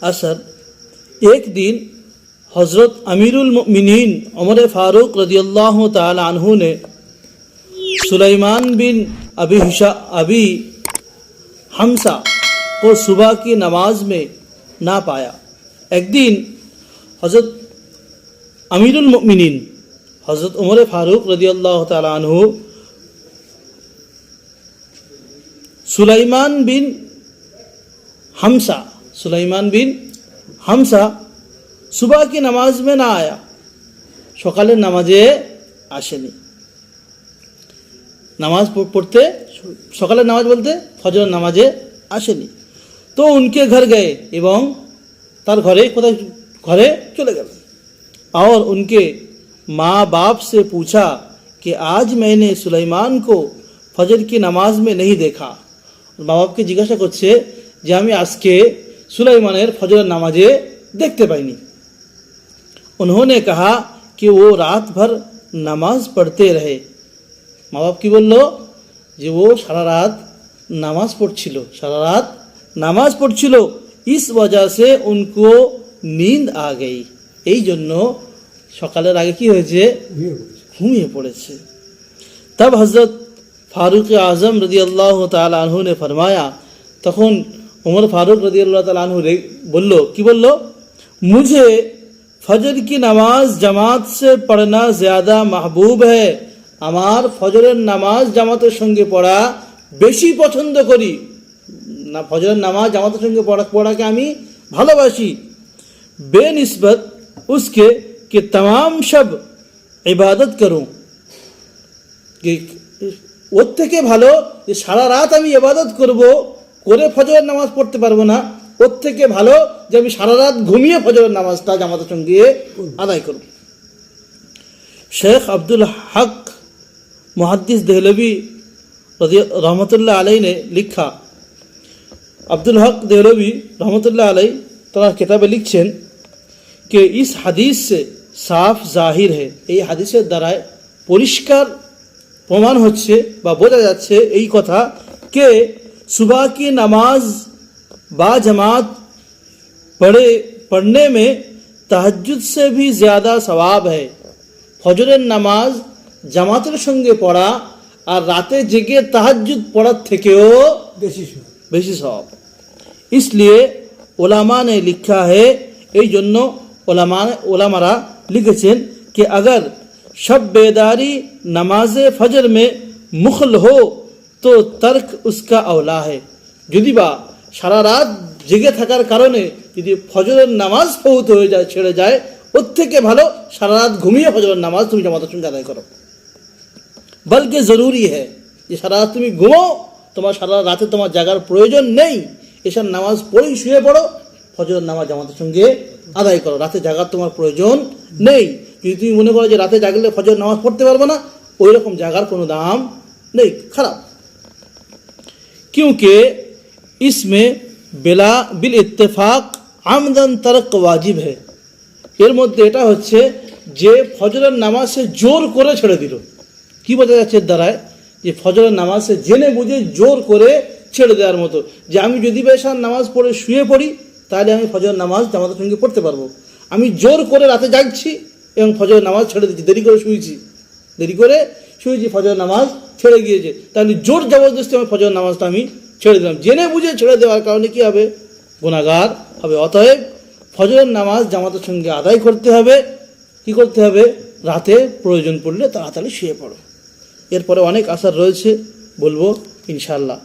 असर। एक दिन हज़रत अमीरुल मोमिनीन उमर फ़ारूक रज़ियल्लाहु ताला अन्हु ने सुलेमान बिन अबी हमसा को सुबह की नमाज में ना पाया। एक दिन हज़रत अमीरुल मोमिनीन हज़रत उमर फ़ारूक रज़ियल्लाहु ताला अन्हु सुलेमान बिन हमसा सुबह की नमाज में ना आया, सकालेर नामाजे आसेनी। नामाज पढ़ते सकालेर नामाज बोलते फजर नामाजे आसेनी। तो उनके घर गए एवं तार घरे कोথায় घरे चले गए और उनके माँ बाप से पूछा कि आज मैंने सुलेमान को फजर की नमाज में नहीं देखा। माँ बाप के जिज्ञासा करছে যে আমি আজকে सुलेमानेर फजर नामाजे देखते पाईनी। उन्होंने कहा कि वो रात भर नमाज पढ़ते रहे। माँ बाप की बोलो যে वो सारा रात नमाज पढ़छिलो, इस वजह से उनको नींद आ गई। এই জন্য সকালের আগে কি হয়েছে, ঘুমিয়ে পড়েছে। तब हज़रत फारूक आज़म रज़ियल्लाहु ताला अन्हु ने फरमाया, तखन उमर फारूक रज़ियल्लाहु ताला अन्हु बोल्लो कि बोल्लो, मुझे फजर की नमाज जमात से पढ़ना ज़्यादा महबूब है। आमार फजरेर नामाज জামাতের সঙ্গে পড়া বেশি পছন্দ করি না, ফজরের নামাজ জামাতের সঙ্গে পড়াকে আমি ভালোবাসি। बेनिस्बत उसके कि तमाम शब इबादत करूं, कि ওর থেকে ভালো যে সারা রাত আমি ইবাদত করব, করে ফজরের নামাজ পড়তে পারবো না, ওর থেকে ভালো যে আমি সারা রাত ঘুমিয়ে ফজরের নামাজটা জামাতের সঙ্গে আদায় করব। শেখ আব্দুল হক मुहद्दिस देहलवी रहमतुल्लाह अलैह ने लिखा, अब्दुल हक देहलवी रहमतुल्लाह अलैह तारा किताबे लिखছেন कि इस हदीस से साफ जाहिर है, এই হাদিসের দ্বারা পরিষ্কার প্রমাণ হচ্ছে বা বোঝা যাচ্ছে এই কথা कि सुबह की नमाज बा जमात पढ़ने में तहज्जुद से भी ज़्यादा सवाब है। फजरेर नामाज জামাতের সঙ্গে পড়া আর রাতে জেগে তাহাজ্জুদ পড়ার থেকেও বেশি সওয়াব। इसलिए उलमा ने लिखा है, এই জন্য उलमारा लिखेছেন कि अगर शब बेदारी नमाज फजर में मुखल हो तो तर्क उसका औला है। যদি বা সারা রাত জেগে থাকার কারণে যদি ফজরের নামাজ ফৌত হয়ে যায়, ছেড়ে যায়, ওর থেকে ভালো সারা রাত ঘুমিয়ে ফজরের নামাজ তুমি জামাতের সঙ্গে আদায় করো। बल्कि ज़रूरी है যে সারা রাত তুমি ঘুমো, তোমার সারা রাতে তোমার জাগার প্রয়োজন নেই, এশার নামাজ পড়েই শুয়ে পড়ো, ফজরের নামাজ জামাতের সঙ্গে আদায় করো, রাতে জাগার তোমার প্রয়োজন নেই। যদি তুমি মনে করো যে রাতে জাগলে ফজর নামাজ পড়তে পারবো না, ওই রকম জাগার কোনো দাম নেই, খারাপ। क्योंकि इसमें बिल इत्तेफाक आमदन तर्क वाजिब है। এর মধ্যে এটা হচ্ছে যে ফজরের নামাজ সে জোর করে ছেড়ে দিল। কি বোঝা যাচ্ছে এর দ্বারায়, যে ফজরের নামাজ সে জেনে বুঝে জোর করে ছেড়ে দেওয়ার মতো, যে আমি যদি বেশার নামাজ পড়ে শুয়ে পড়ি তাহলে আমি ফজরের নামাজ জামাতের সঙ্গে পড়তে পারবো। আমি জোর করে রাতে জাগছি এবং ফজরের নামাজ ছেড়ে দিচ্ছি, দেরি করে শুয়েছি, ফজরের নামাজ ছেড়ে গিয়েছে, তাহলে জোর জবরদস্তি আমি ফজরের নামাজটা আমি ছেড়ে দিলাম। জেনে বুঝে ছেড়ে দেওয়ার কারণে কি হবে, গুনাহগার হবে। অতএব ফজরের নামাজ জামাতের সঙ্গে আদায় করতে হবে। কি করতে হবে, রাতে প্রয়োজন পড়লে তাড়াতাড়ি শুয়ে পড়ো। এরপরে অনেক আসার রয়েছে, বলবো ইনশাআল্লাহ।